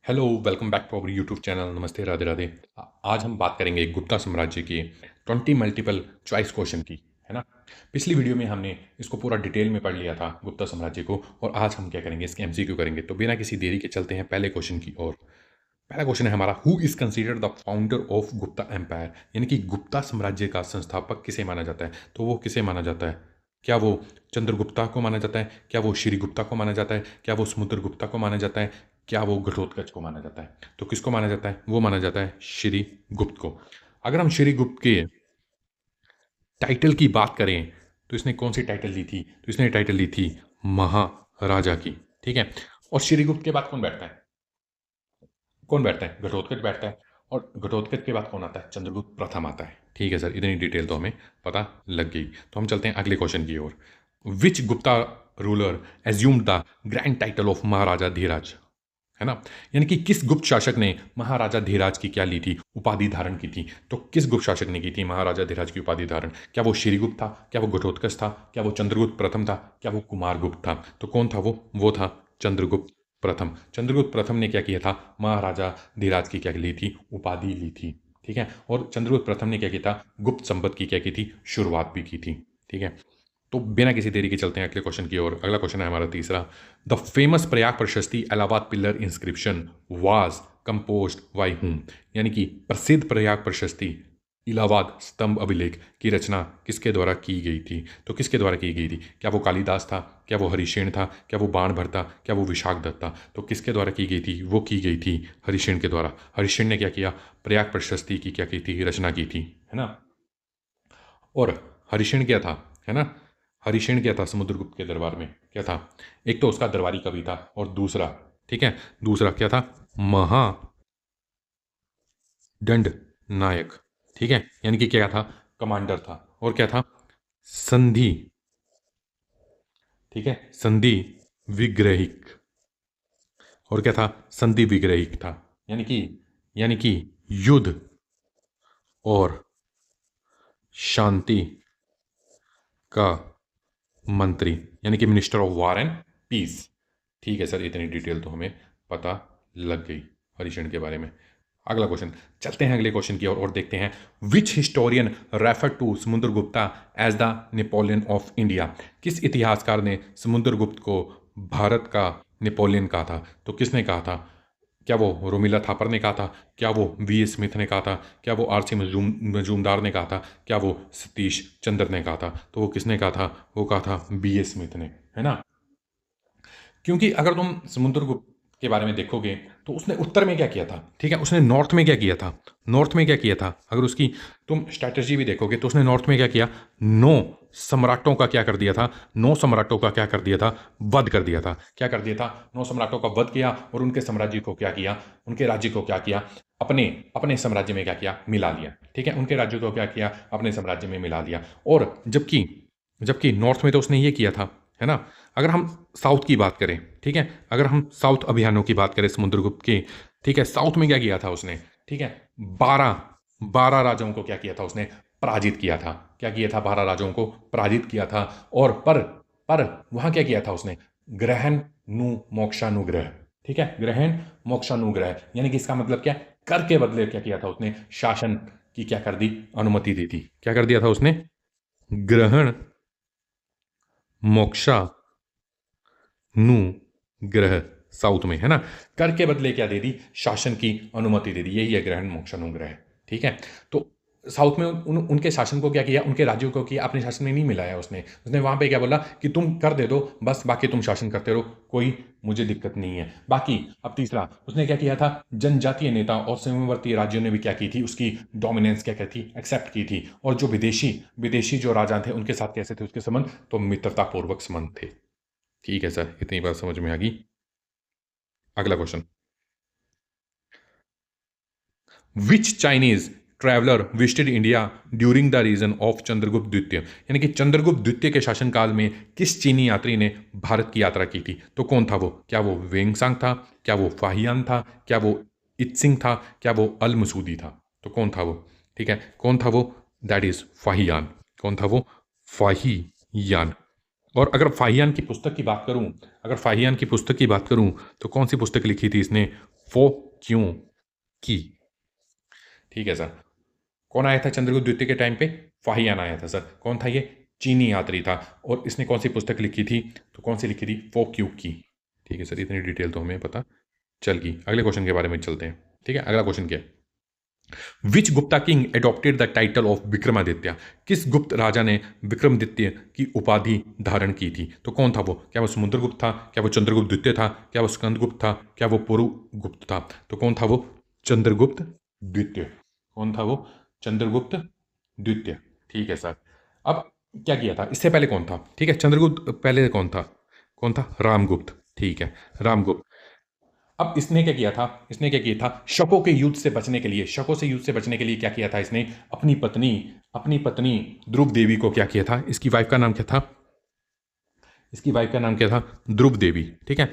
Hello welcome back to our YouTube channel. नमस्ते, राधे राधे। आज हम बात करेंगे गुप्ता साम्राज्य के 20 मल्टीपल चॉइस क्वेश्चन की, है ना। पिछली वीडियो में हमने इसको पूरा डिटेल में पढ़ लिया था गुप्ता साम्राज्य को, और आज हम क्या करेंगे, इसके एमसीक्यू करेंगे। तो बिना किसी देरी के चलते हैं पहले क्वेश्चन की ओर। पहला क्वेश्चन है हमारा, who is considered the founder of Gupta empire, यानी कि गुप्ता साम्राज्य का संस्थापक किसे माना जाता है। तो वो किसे माना जाता है? क्या वो चंद्रगुप्ता को माना जाता है? क्या वो श्रीगुप्ता को माना जाता है? क्या वो समुद्रगुप्ता को माना जाता है? क्या वो घटोत्कच को माना जाता है? तो किसको माना जाता है? वो माना जाता है श्रीगुप्त को। अगर हम श्रीगुप्त के टाइटल की बात करें तो इसने कौन सी टाइटल ली थी? तो इसने टाइटल ली थी महाराजा की, ठीक है। और श्रीगुप्त के बाद कौन बैठता है? कौन बैठता है? घटोत्कच बैठता है। और घटोत्कच के बाद कौन आता है? चंद्रगुप्त प्रथम आता है। ठीक है सर, इतनी डिटेल तो हमें पता लग गई। तो हम चलते हैं अगले क्वेश्चन की ओर। Which Gupta ruler assumed the grand title of Maharajadhiraj, है ना। यानी कि किस गुप्त शासक ने महाराजा धीराज की क्या ली थी, उपाधि धारण की थी। तो किस गुप्त शासक ने की थी महाराजा धीराज की उपाधि धारण? क्या वो श्रीगुप्त था? क्या वो घटोत्कच था? क्या वो चंद्रगुप्त प्रथम था? क्या वो कुमारगुप्त था? तो कौन था वो था चंद्रगुप्त प्रथम। चंद्रगुप्त प्रथम ने क्या किया था? महाराजा धीराज की क्या ली थी? उपाधि ली थी, ठीक है। और चंद्रगुप्त प्रथम ने क्या किया था? गुप्त संपद की क्या की थी? शुरुआत भी की थी, ठीक है। तो बिना किसी देरी के चलते हैं अगले क्वेश्चन की ओर। अगला क्वेश्चन है हमारा तीसरा, द फेमस प्रयाग प्रशस्ति Allahabad pillar inscription was composed bye whom, यानी कि प्रसिद्ध प्रयाग प्रशस्ति इलाहाबाद स्तंभ अभिलेख की रचना किसके द्वारा की गई थी? तो किसके द्वारा की गई थी? क्या वो कालिदास था? क्या वो हरिशेन था? क्या वो बाणभट्ट था? क्या वो विशाख दत्त था? तो किसके द्वारा की गई थी? वो की गई थी हरिशेन के द्वारा। हरिशेन ने क्या किया? प्रयाग प्रशस्ति की क्या की थी? रचना की थी, है ना। और हरिशेन क्या था, है ना। हरिशेन क्या था समुद्रगुप्त के दरबार में? क्या था? एक तो उसका दरबारी कवि था, और दूसरा, ठीक है, दूसरा क्या था? महादंड नायक, ठीक है। यानी कि क्या था? कमांडर था। और क्या था? संधि, ठीक है, संधि विग्रहिक। और क्या था? संधि विग्रहिक था। यानी कि युद्ध और शांति का मंत्री, यानी कि minister of war and peace. ठीक है सर, इतनी डिटेल तो हमें पता लग गई हरिशण के बारे में। अगला क्वेश्चन, चलते हैं अगले क्वेश्चन की और देखते हैं, which historian refer to Samudragupta as the Napoleon of India. किस इतिहासकार ने समुद्रगुप्त को भारत का नेपोलियन कहा था? तो किसने कहा था? क्या वो रोमिला थापर ने कहा था? क्या वो V.S. स्मिथ ने कहा था? क्या वो R.C. मजूमदार ने कहा था? क्या वो सतीश चंद्र ने कहा था? तो वो किसने कहा था? वो कहा था B.S. स्मिथ ने, है ना। क्योंकि अगर तुम समुद्रगुप्त के बारे में देखोगे तो उसने उत्तर में क्या किया था, ठीक है, उसने नॉर्थ में क्या किया था? नॉर्थ में क्या किया था? अगर उसकी तुम स्ट्रैटेजी भी देखोगे तो उसने नॉर्थ में क्या किया? नौ सम्राटों का क्या कर दिया था? नौ सम्राटों का क्या कर दिया था? वध कर दिया था। क्या कर दिया था? नौ सम्राटों का वध किया, और उनके साम्राज्य को क्या किया? उनके राज्य को क्या किया? अपने अपने साम्राज्य में क्या किया? मिला लिया, ठीक है। उनके राज्य को क्या किया? अपने साम्राज्य में मिला लिया। और जबकि जबकि नॉर्थ में तो उसने ये किया था, है ना। अगर हम साउथ की बात करें, ठीक है, अगर हम साउथ अभियानों की बात करें समुद्रगुप्त के, ठीक है, साउथ में क्या किया था उसने? ठीक है, 12 राजाओं को क्या किया था उसने? पराजित किया था। क्या किया था? 12 राजाओं को पराजित किया था। और पर वहां क्या किया था उसने? ग्रहण नु मोक्षानुग्रह, ठीक है, ग्रहण मोक्षानुग्रह, यानी कि इसका मतलब क्या? कर के बदले क्या किया था उसने? शासन की क्या कर दी? अनुमति दी थी। क्या कर दिया था उसने? ग्रहण मोक्षा नु ग्रह, साउथ में, है ना। कर के बदले क्या दे दी? शासन की अनुमति दे दी। यही है ग्रहण मोक्षानुग्रह, ठीक है। तो साउथ में उनके शासन को क्या किया? उनके राज्यों को किया, अपने शासन में नहीं मिलाया उसने। उसने वहां पे क्या बोला कि तुम कर दे दो बस, बाकी तुम शासन करते रहो, कोई मुझे दिक्कत नहीं है। बाकी अब तीसरा उसने क्या किया था? जनजातीय नेता और सीमावर्ती राज्यों ने भी क्या की थी? उसकी डोमिनेंस क्या कहती? एक्सेप्ट की थी। और जो विदेशी विदेशी जो राजा थे उनके साथ कैसे थे उसके संबंध? तो मित्रतापूर्वक संबंध थे। ठीक है सर, इतनी बात समझ में आ गई। अगला question, which Chinese traveller visited India during the region of Chandragupta द्वितीय, यानी कि चंद्रगुप्त द्वितीय के शासनकाल में किस चीनी यात्री ने भारत की यात्रा की थी? तो कौन था वो? क्या वो वेंगसांग था? क्या वो फाहियान था? क्या वो इत्सिंग था? क्या वो अल मसूदी था? तो कौन था वो? ठीक है, कौन था वो? That is Fahien. कौन था वो? फाहियान। और अगर फाहियान की पुस्तक की बात करूं, अगर फाहियान की पुस्तक की बात करूं, तो कौन सी पुस्तक लिखी थी इसने? वो क्यों की। ठीक है सर। कौन आया था चंद्रगुप्त द्वितीय के टाइम पे? फाहियान आया था सर। कौन था ये? चीनी यात्री था। और इसने कौन सी पुस्तक लिखी थी? तो कौन सी लिखी थी? वो क्यों की। ठीक है सर, इतनी डिटेल तो हमें पता चल गई। अगले क्वेश्चन के बारे में चलते हैं। ठीक है, अगला क्वेश्चन क्या है? Which Gupta king adopted the title of Vikramaditya? किस गुप्त राजा ने विक्रमादित्य की उपाधि धारण की थी? तो कौन था वो? क्या वो समुद्रगुप्त था? क्या वो चंद्रगुप्त द्वितीय था? क्या वो स्कंदगुप्त था? क्या वो पुरुगुप्त था? तो कौन था वो? चंद्रगुप्त द्वितीय। कौन था वो? चंद्रगुप्त द्वितीय। ठीक है सर। अब क्या किया था इससे पहले? कौन था? ठीक है, चंद्रगुप्त पहले कौन था? कौन था? रामगुप्त। ठीक है, रामगुप्त। अब इसने क्या किया था? इसने क्या किया था? शकों के युद्ध से बचने के लिए, शकों से युद्ध से बचने के लिए क्या किया था इसने? अपनी पत्नी ध्रुव देवी को क्या किया था? इसकी वाइफ का नाम क्या था? इसकी वाइफ का नाम क्या था? ध्रुव देवी। ठीक है,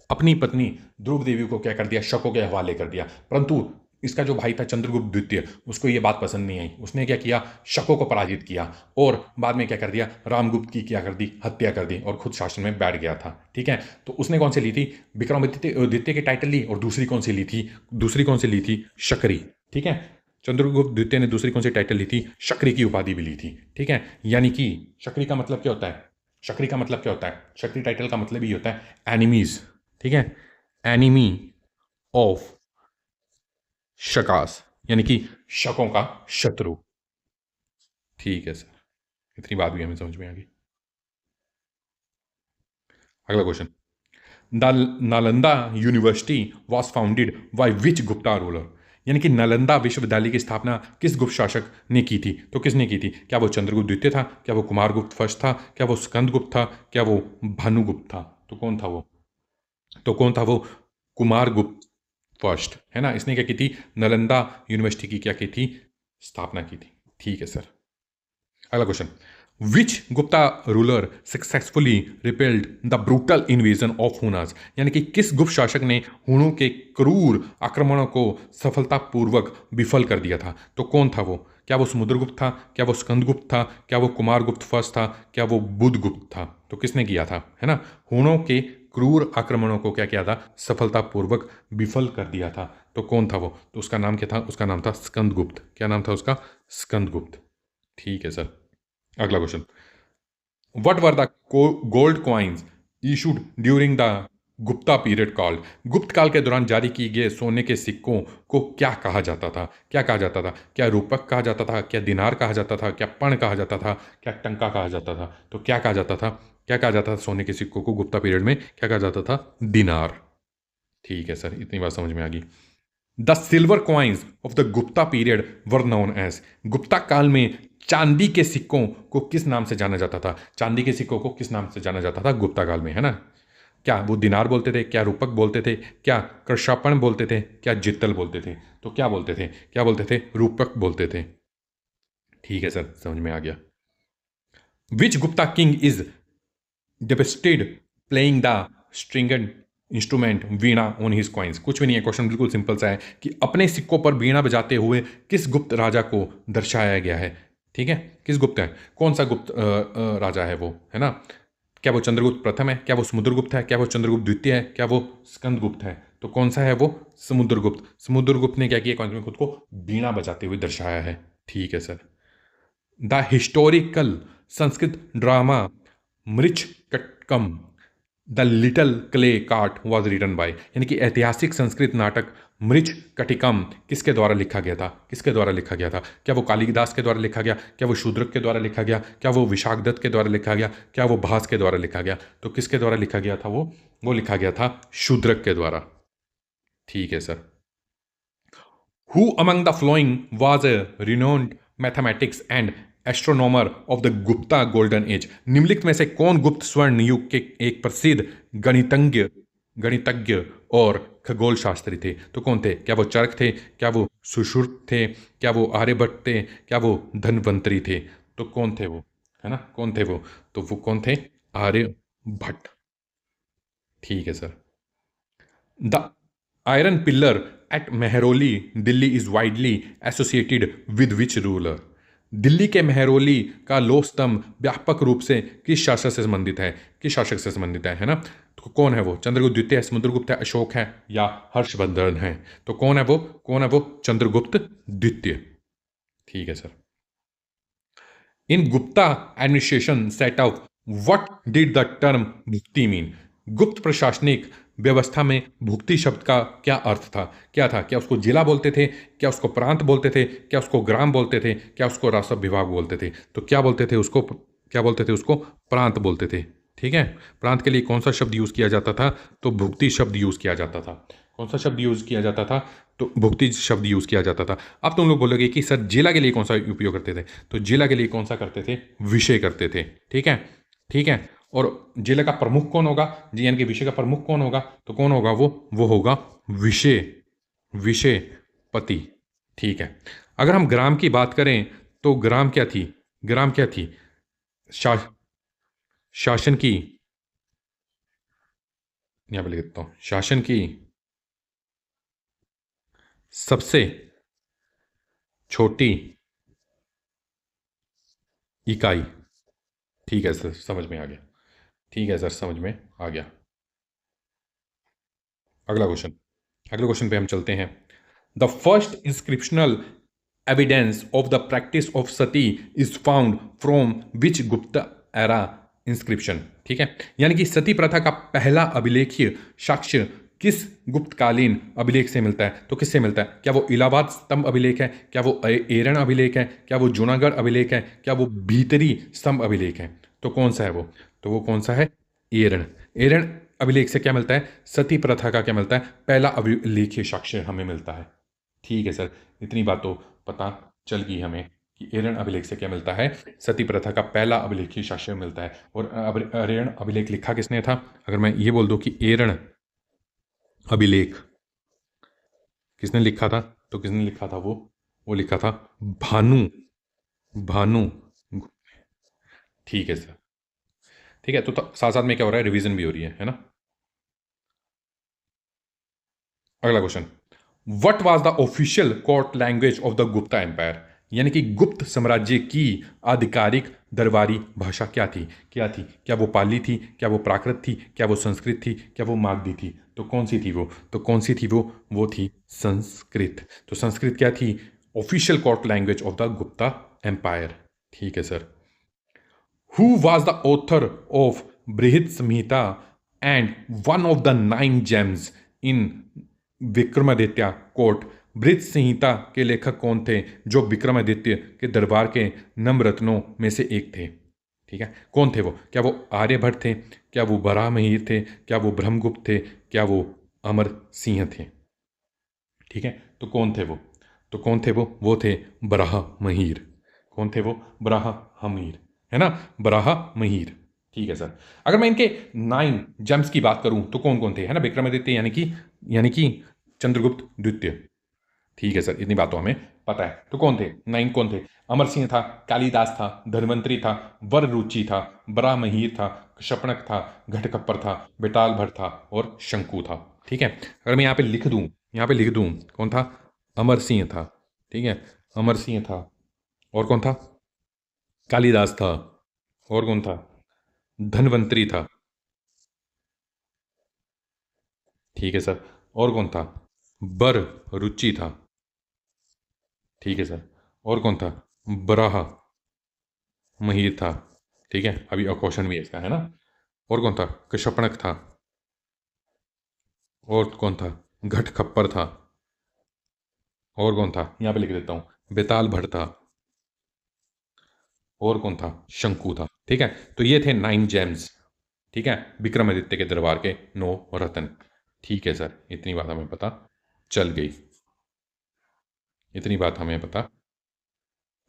अपनी पत्नी ध्रुव देवी को क्या कर दिया? शकों के हवाले कर दिया। परंतु इसका जो भाई था चंद्रगुप्त द्वितीय, उसको ये बात पसंद नहीं आई। उसने क्या किया? शकों को पराजित किया और बाद में क्या कर दिया? रामगुप्त की क्या कर दी? हत्या कर दी और खुद शासन में बैठ गया था। ठीक है, तो उसने कौन सी ली थी? विक्रमादित्य द्वितीय की टाइटल ली। और दूसरी कौन सी ली थी? दूसरी कौन सी ली थी? शकरी। ठीक है, चंद्रगुप्त द्वितीय ने दूसरी कौन सी टाइटल ली थी? शकरी की उपाधि भी ली थी। ठीक है, यानी कि शकरी का मतलब क्या होता है? शकरी का मतलब क्या होता है? शकरी टाइटल का मतलब ही होता है एनिमीज। ठीक है, एनिमी ऑफ शकास, यानी कि शकों का शत्रु। ठीक है सर, इतनी बात भी हमें समझ में आ गई। अगला question. The Nalanda university was founded by which Gupta ruler? यानी कि नालंदा विश्वविद्यालय की स्थापना किस गुप्त शासक ने की थी? तो किसने की थी? क्या वो चंद्रगुप्त द्वितीय था? क्या वो कुमारगुप्त फर्स्ट था? क्या वो स्कंदगुप्त था? क्या वो भानुगुप्त था? तो कौन था वो? तो कौन था वो? कुमारगुप्त फर्स्ट, है ना। इसने क्या की थी? नालंदा यूनिवर्सिटी की क्या की थी? स्थापना की थी। ठीक है सर। अगला question. Which Gupta ruler successfully repelled the brutal invasion of Huns? यानी कि किस गुप्त शासक ने हुनों के क्रूर आक्रमणों को सफलतापूर्वक विफल कर दिया था? तो कौन था वो? क्या वो समुद्रगुप्त था? क्या वो स्कंदगुप्त था? क्या वो कुमारगुप्त फर्स्ट था? क्या वो बुधगुप्त था? तो किसने किया था, है ना? हुनों के क्रूर आक्रमणों को क्या किया था? सफलतापूर्वक विफल कर दिया था। तो कौन था वो? तो उसका नाम क्या था? उसका नाम था स्कंदगुप्त। क्या नाम था उसका? स्कंदगुप्त। ठीक है सर। अगला question. What were the gold coins issued during the Gupta period called? गुप्त काल के दौरान जारी किए गए सोने के सिक्कों को क्या कहा जाता था? क्या कहा जाता था? क्या रूपक कहा जाता था? क्या दिनार कहा जाता था? क्या पण कहा जाता था? क्या टंका कहा जाता था? तो क्या कहा जाता था? क्या कहा जाता था सोने के सिक्कों को गुप्ता पीरियड में? क्या कहा जाता था? दिनार। ठीक है सर, इतनी बात समझ में आ गई। The silver coins of the Gupta period were known as? Gupta काल में चांदी के सिक्कों को किस नाम से जाना जाता था? चांदी के सिक्कों को किस नाम से जाना जाता था गुप्ता काल में, है ना? क्या वो दिनार बोलते थे? क्या रूपक बोलते थे? क्या कृषापण बोलते थे? क्या जित्तल बोलते थे? तो क्या बोलते थे? क्या बोलते थे? रूपक बोलते थे। ठीक है सर, समझ में आ गया। Which Gupta king is depicted playing the stringed instrument veena on his coins? कुछ भी नहीं है, क्वेश्चन बिल्कुल सिंपल सा है कि अपने सिक्कों पर वीणा बजाते हुए किस गुप्त राजा को दर्शाया गया है? ठीक है, किस गुप्त है? कौन सा गुप्त राजा है वो, है ना? क्या वो चंद्रगुप्त प्रथम है? क्या वो समुद्रगुप्त है? क्या वो चंद्रगुप्त द्वितीय है? क्या वो स्कंदगुप्त है? तो कौन सा है वो? समुद्रगुप्त। समुद्रगुप्त ने क्या किया? कौन में खुद को वीणा बजाते हुए दर्शाया है। ठीक है sir. The historical Sanskrit drama Mrichchhakatikam the little clay cart was written by? यानी कि ऐतिहासिक संस्कृत नाटक मृछ कटिकम किसके द्वारा लिखा गया था? किसके द्वारा लिखा गया था? क्या वो कालिदास के द्वारा लिखा गया? क्या वो शूद्रक के द्वारा लिखा गया? क्या वो विशाखदत्त के द्वारा लिखा गया? क्या वो भास के द्वारा लिखा गया? तो किसके द्वारा लिखा गया था वो लिखा गया था शूद्रक के द्वारा। ठीक है sir. Who among the following was a renowned mathematics and astronomer of the Gupta Golden Age? निम्नलिखित में से कौन गुप्त स्वर्ण युग के एक प्रसिद्ध गणितज्ञ गणितज्ञ और खगोल शास्त्री थे? तो कौन थे? क्या वो चरक थे? क्या वो सुश्रुत थे? क्या वो आर्यभट्ट थे? क्या वो धन्वंतरी थे? तो कौन थे वो, है ना? कौन थे वो? तो वो कौन थे? आर्यभट्ट। ठीक है sir. The iron pillar at Mehroli, Delhi is widely associated with which ruler? Delhi के मेहरौली का लौह स्तंभ व्यापक रूप से किस शासक से संबंधित है? किस शासक से संबंधित है ना? तो कौन है वो? चंद्रगुप्त द्वितीय है, समुद्रगुप्त है, अशोक है या हर्षवर्धन है? तो कौन है वो? कौन है वो? चंद्रगुप्त द्वितीय। ठीक है sir. In Gupta administration setup what did the term bhukti mean? Gupta प्रशासनिक व्यवस्था में भुक्ति शब्द का क्या अर्थ था? क्या था? क्या उसको जिला बोलते थे? क्या उसको प्रांत बोलते थे? क्या उसको ग्राम बोलते थे? क्या उसको राजस्व विभाग बोलते थे? तो क्या बोलते थे उसको? क्या बोलते थे उसको? प्रांत बोलते थे। ठीक है। प्रांत के लिए कौन सा शब्द यूज किया जाता था? तो भुक्ति शब्द यूज किया जाता था। कौन सा शब्द यूज किया जाता था? तो भुक्ति शब्द यूज किया जाता था। अब तुम लोग बोलोगे कि सर जिला के लिए कौन सा उपयोग करते थे? तो जिला के लिए कौन सा करते थे? विषय करते थे। ठीक है। ठीक है। और जिले का प्रमुख कौन होगा? जी यानी कि विषय का प्रमुख कौन होगा? तो कौन होगा वो होगा विषय, विषय पति। ठीक है। अगर हम ग्राम की बात करें तो ग्राम क्या थी? ग्राम क्या थी? शा, शासन की, यहां पे लिख देता हूं, शासन की सबसे छोटी इकाई। ठीक है सर, समझ में आ गया। ठीक है सर, समझ में आ गया। अगला क्वेश्चन, अगले क्वेश्चन पे हम चलते हैं। The first inscriptional evidence of the practice of Sati is found from which Gupta era inscription? ठीक है। यानी कि सती प्रथा का पहला अभिलेखीय साक्ष्य किस गुप्तकालीन अभिलेख से मिलता है? तो किससे मिलता है? क्या वो इलाहाबाद स्तंभ अभिलेख है? क्या वो एरन अभिलेख है? क्या वो जूनागढ़ अभिलेख है? क्या वो भीतरी स्तंभ अभिलेख है? तो कौन सा है वो? तो वो कौन सा है? एरन। एरन अभिलेख से क्या मिलता है? सती प्रथा का क्या मिलता है? पहला अभिलेखीय साक्ष्य हमें मिलता है। ठीक है सर, इतनी बात तो पता चल गई हमें कि एरन अभिलेख से क्या मिलता है? सती प्रथा का पहला अभिलेखीय साक्ष्य मिलता है। और एरन अभिलेख लिखा किसने था? अगर मैं ये बोल दूं कि एरन अभिलेख किसने लिखा था, तो किसने लिखा था वो लिखा था भानु, भानु। ठीक है सर। ठीक है, तो साथ साथ में क्या हो रहा है? रिवीजन भी हो रही है ना? अगला question, what was the official court language of the Gupta empire? यानी कि गुप्त साम्राज्य की आधिकारिक दरबारी भाषा क्या थी? क्या थी? क्या वो पाली थी? क्या वो प्राकृत थी? क्या वो संस्कृत थी? क्या वो मागधी थी? तो कौन सी थी वो? तो कौन सी थी वो थी संस्कृत। तो संस्कृत क्या थी? Official court language of the Gupta empire. ठीक है sir. Who was the author of Brihit Samhita and one of the 9 gems in Vikramaditya court? बृहत संहिता के लेखक कौन थे जो विक्रमादित्य के दरबार के नवरत्नों में से एक थे? ठीक है, कौन थे वो? क्या वो आर्यभट्ट थे? क्या वो बराहमिहिर थे? क्या वो ब्रह्मगुप्त थे? क्या वो अमर सिंह थे? ठीक है, तो कौन थे वो? तो कौन थे वो थे बराहमिहिर। कौन थे वो? बराहमिहिर, है ना? बराहमिहिर। ठीक है सर। अगर मैं इनके 9 जेम्स की बात करूं तो कौन कौन थे, है ना? विक्रमादित्य यानी कि चंद्रगुप्त द्वितीय। ठीक है सर, इतनी बात तो हमें पता है। तो कौन थे 9? कौन थे? अमर सिंह था, कालिदास था, धन्वंतरी था, वर रुचि था, बराहमिहिर था, शपनक था, घटकप्पर था, बेताल भट्ट था और शंकु था। ठीक है। अगर मैं यहाँ पे लिख दूं कौन था? अमर सिंह था। ठीक है, अमर सिंह था। और कौन था? कालिदास था। और कौन था? धन्वंतरी था। ठीक है सर। और कौन था? बर रुचि था। ठीक है सर। और कौन था? बराह महीर था। ठीक है, अभी क्वेश्चन भी है इसका, है ना? और कौन था? कशपणक था। और कौन था? घटखप्पर था। और कौन था? यहाँ पे लिख देता हूँ, बेताल भट्ट था। और कौन था? शंकु था। ठीक है, तो ये थे 9 जेम्स। ठीक है, विक्रमादित्य के दरबार के 9 रत्न। ठीक है सर, इतनी बात हमें पता चल गई। इतनी बात हमें पता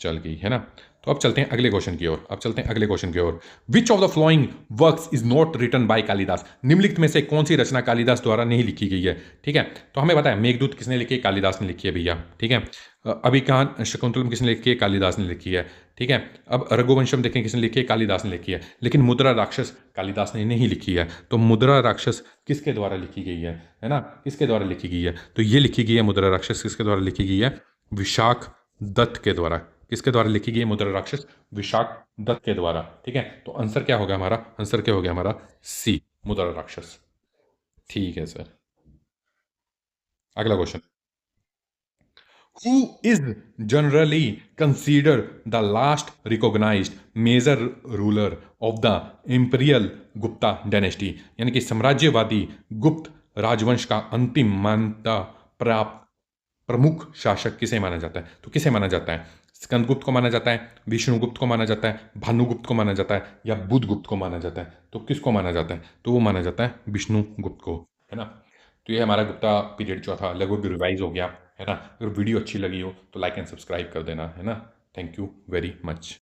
चल गई, है ना? तो अब चलते हैं अगले क्वेश्चन की ओर। Which of the following works is not written by Kalidasa? निम्नलिखित में से कौन सी रचना कालिदास द्वारा नहीं लिखी गई है? ठीक है, तो हमें पता है मेघदूत किसने लिखी है? कालिदास ने लिखी है भैया। ठीक है। अभिज्ञान शकुंतलम किसने लिखी है? कालिदास ने लिखी है। ठीक है। अब रघुवंशम देखें, किसने लिखी है? कालिदास ने लिखी है। लेकिन मुद्रा राक्षस कालिदास ने नहीं लिखी है। तो मुद्रा राक्षस किसके द्वारा लिखी गई है ना? किसके द्वारा लिखी गई है? तो ये लिखी गई है मुद्रा राक्षस, किसके द्वारा लिखी गई है? विशाख दत्त के द्वारा। किसके द्वारा लिखी गई मुद्रा राक्षस? विशाख दत्त के द्वारा। ठीक है, तो आंसर क्या होगा हमारा? आंसर क्या हो गया हमारा? सी, मुद्रा राक्षस। ठीक है सर। अगला question. Who is generally considered the last recognized major ruler of the imperial Gupta dynasty? यानी कि साम्राज्यवादी गुप्त राजवंश का अंतिम मान्यता प्राप्त प्रमुख शासक किसे माना जाता है? तो किसे माना जाता है? स्कंदगुप्त को माना जाता है, विष्णुगुप्त को माना जाता है, भानुगुप्त को माना जाता है, या बुधगुप्त को माना जाता है? तो किसको माना जाता है? तो वो माना जाता है विष्णुगुप्त को, है ना। तो ये हमारा गुप्ता पीरियड जो था लगभग रिवाइज हो गया, है ना। अगर वीडियो अच्छी लगी हो तो लाइक एंड सब्सक्राइब कर देना, है ना। Thank you very much.